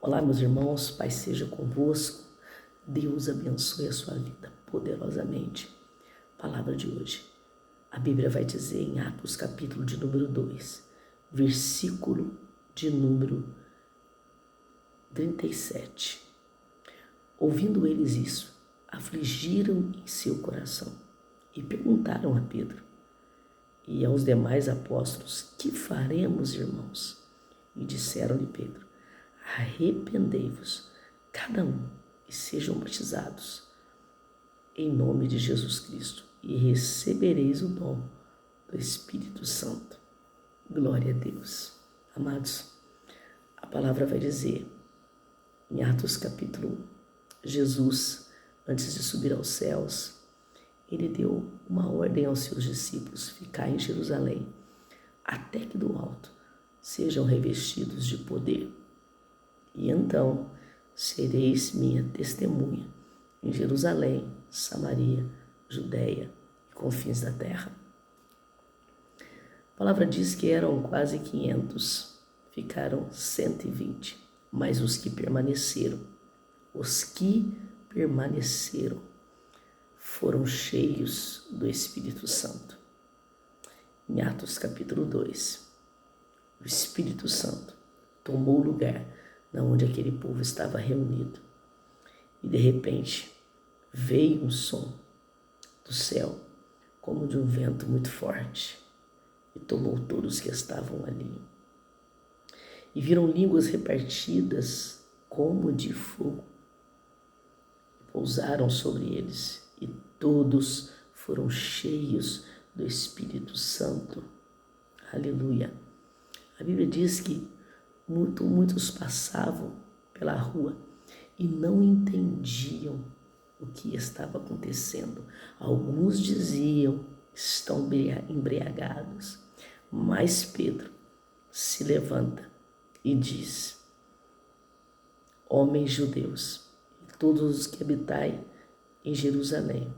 Olá, meus irmãos, Pai seja convosco, Deus abençoe a sua vida poderosamente. Palavra de hoje, a Bíblia vai dizer em Atos capítulo de número 2, versículo de número 37. Ouvindo eles isso, afligiram em seu coração e perguntaram a Pedro e aos demais apóstolos: que faremos, irmãos? E disseram-lhe Pedro: arrependei-vos, cada um, e sejam batizados em nome de Jesus Cristo, e recebereis o dom do Espírito Santo. Glória a Deus. Amados, a palavra vai dizer, em Atos capítulo 1, Jesus, antes de subir aos céus, ele deu uma ordem aos seus discípulos, ficar em Jerusalém, até que do alto sejam revestidos de poder. E então sereis minha testemunha em Jerusalém, Samaria, Judeia e confins da terra. A palavra diz que eram quase 500, ficaram 120, mas os que permaneceram foram cheios do Espírito Santo. Em Atos capítulo 2, o Espírito Santo tomou o lugar onde aquele povo estava reunido. E de repente veio um som do céu, como de um vento muito forte, e tomou todos que estavam ali. E viram línguas repartidas como de fogo, e pousaram sobre eles, e todos foram cheios do Espírito Santo. Aleluia! A Bíblia diz que muitos passavam pela rua e não entendiam o que estava acontecendo. Alguns diziam: estão embriagados. Mas Pedro se levanta e diz: homens judeus, e todos os que habitai em Jerusalém,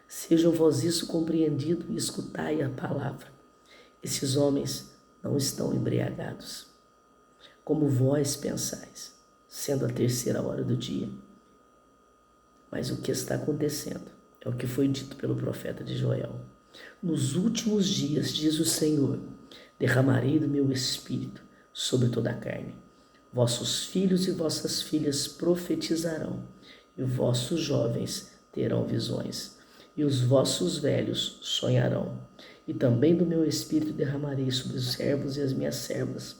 sejam vós isso compreendido e escutai a palavra. Esses homens não estão embriagados, como vós pensais, sendo a 3ª hora do dia. Mas o que está acontecendo é o que foi dito pelo profeta de Joel. Nos últimos dias, diz o Senhor, derramarei do meu espírito sobre toda a carne. Vossos filhos e vossas filhas profetizarão, e vossos jovens terão visões, e os vossos velhos sonharão. E também do meu espírito derramarei sobre os servos e as minhas servas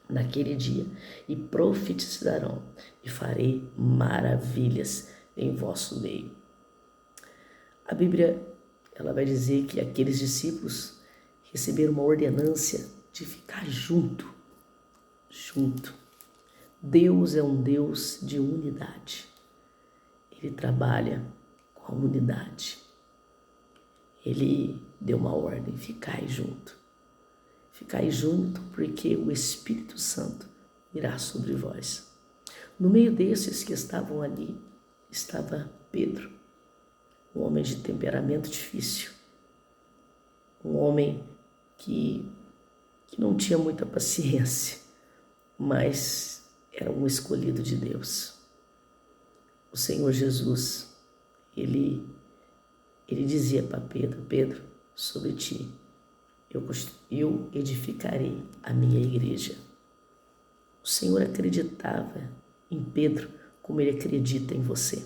naquele dia, e profetizarão, e farei maravilhas em vosso meio. A Bíblia, ela vai dizer que aqueles discípulos receberam uma ordenância de ficar junto. Deus é um Deus de unidade. Ele trabalha com a unidade. Ele deu uma ordem: ficai junto. Ficai junto porque o Espírito Santo irá sobre vós. No meio desses que estavam ali, estava Pedro, um homem de temperamento difícil, um homem que não tinha muita paciência, mas era um escolhido de Deus. O Senhor Jesus, ele dizia para Pedro: Pedro, sobre ti eu edificarei a minha igreja. O Senhor acreditava em Pedro como ele acredita em você.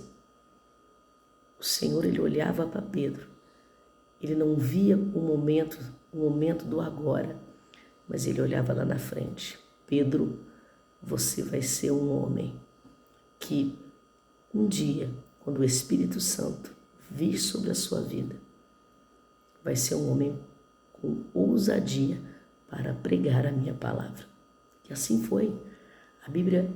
O Senhor, ele olhava para Pedro, ele não via o momento do agora, mas ele olhava lá na frente. Pedro, você vai ser um homem que um dia, quando o Espírito Santo vir sobre a sua vida, vai ser um homem com ousadia para pregar a minha palavra. E assim foi. A Bíblia,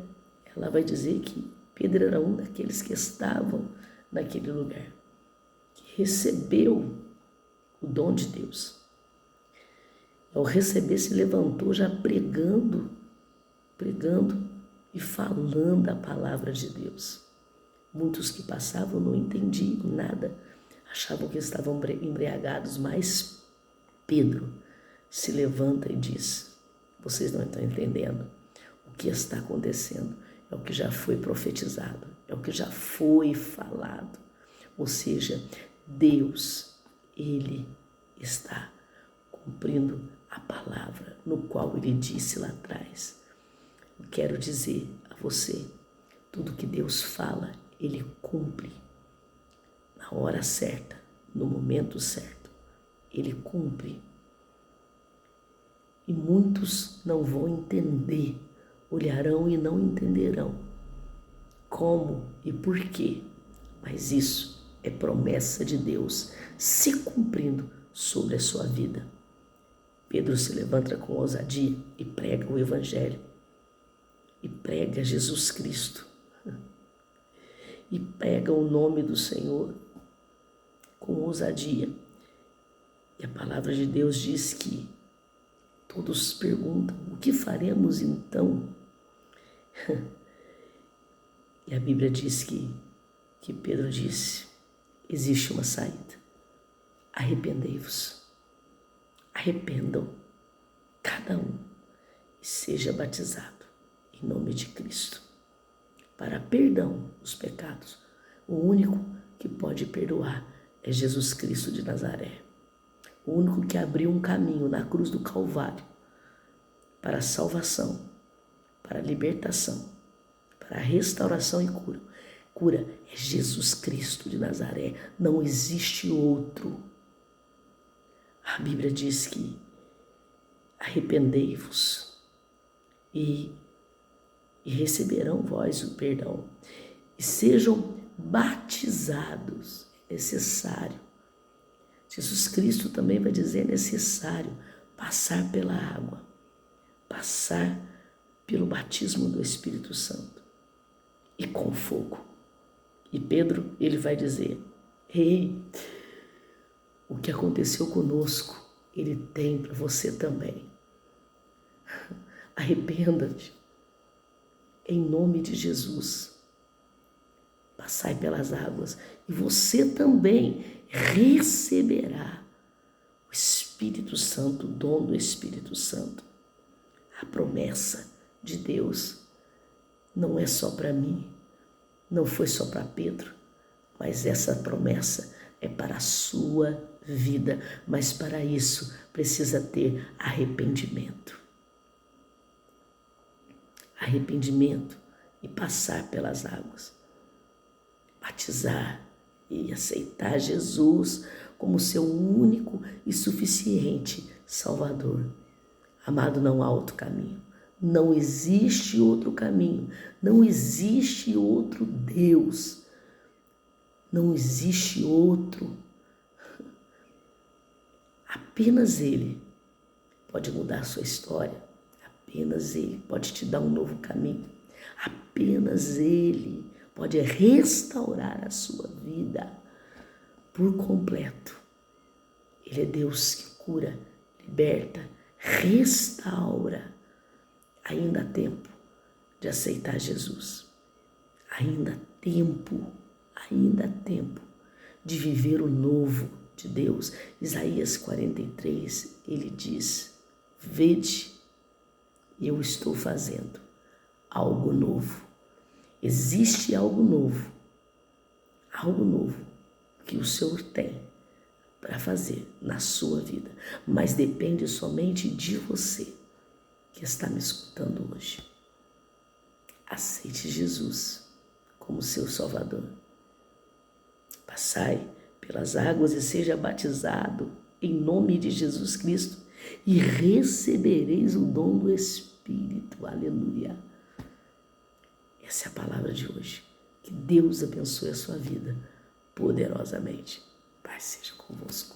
ela vai dizer que Pedro era um daqueles que estavam naquele lugar, que recebeu o dom de Deus. Ao receber, se levantou já pregando e falando a palavra de Deus. Muitos que passavam não entendiam nada, achavam que estavam embriagados, mas Pedro se levanta e diz: vocês não estão entendendo. O que está acontecendo, é o que já foi profetizado, é o que já foi falado. Ou seja, Deus, Ele está cumprindo a palavra no qual Ele disse lá atrás. Eu quero dizer a você, tudo que Deus fala, Ele cumpre na hora certa, no momento certo. Ele cumpre. E muitos não vão entender, olharão e não entenderão como e por quê. Mas isso é promessa de Deus se cumprindo sobre a sua vida. Pedro se levanta com ousadia e prega o Evangelho. E prega Jesus Cristo. E prega o nome do Senhor com ousadia. E a palavra de Deus diz que todos perguntam, o que faremos então? E a Bíblia diz que Pedro disse, existe uma saída. Arrependei-vos. Arrependam cada um e seja batizado em nome de Cristo para perdão dos pecados. O único que pode perdoar é Jesus Cristo de Nazaré. O único que abriu um caminho na cruz do Calvário para a salvação, para a libertação, para a restauração e cura é Jesus Cristo de Nazaré. Não existe outro. A Bíblia diz que arrependei-vos e receberão vós o perdão e sejam batizados. É necessário. Jesus Cristo também vai dizer, é necessário passar pela água, passar pelo batismo do Espírito Santo e com fogo. E Pedro, ele vai dizer, ei, o que aconteceu conosco, ele tem para você também. Arrependa-te, em nome de Jesus. Passai pelas águas e você também receberá o Espírito Santo, o dom do Espírito Santo. A promessa de Deus não é só para mim, não foi só para Pedro, mas essa promessa é para a sua vida. Mas para isso precisa ter arrependimento. Arrependimento e passar pelas águas. Batizar e aceitar Jesus como seu único e suficiente Salvador. Amado, não há outro caminho. Não existe outro caminho. Não existe outro Deus. Não existe outro. Apenas Ele pode mudar a sua história. Apenas Ele pode te dar um novo caminho. Apenas Ele pode restaurar a sua vida por completo. Ele é Deus que cura, liberta, restaura. Ainda há tempo de aceitar Jesus. Ainda há tempo de viver o novo de Deus. Isaías 43, ele diz, vede, eu estou fazendo algo novo. Existe algo novo que o Senhor tem para fazer na sua vida, mas depende somente de você que está me escutando hoje. Aceite Jesus como seu Salvador. Passai pelas águas e seja batizado em nome de Jesus Cristo e recebereis o dom do Espírito. Aleluia. Essa é a palavra de hoje. Que Deus abençoe a sua vida poderosamente. Pai seja convosco.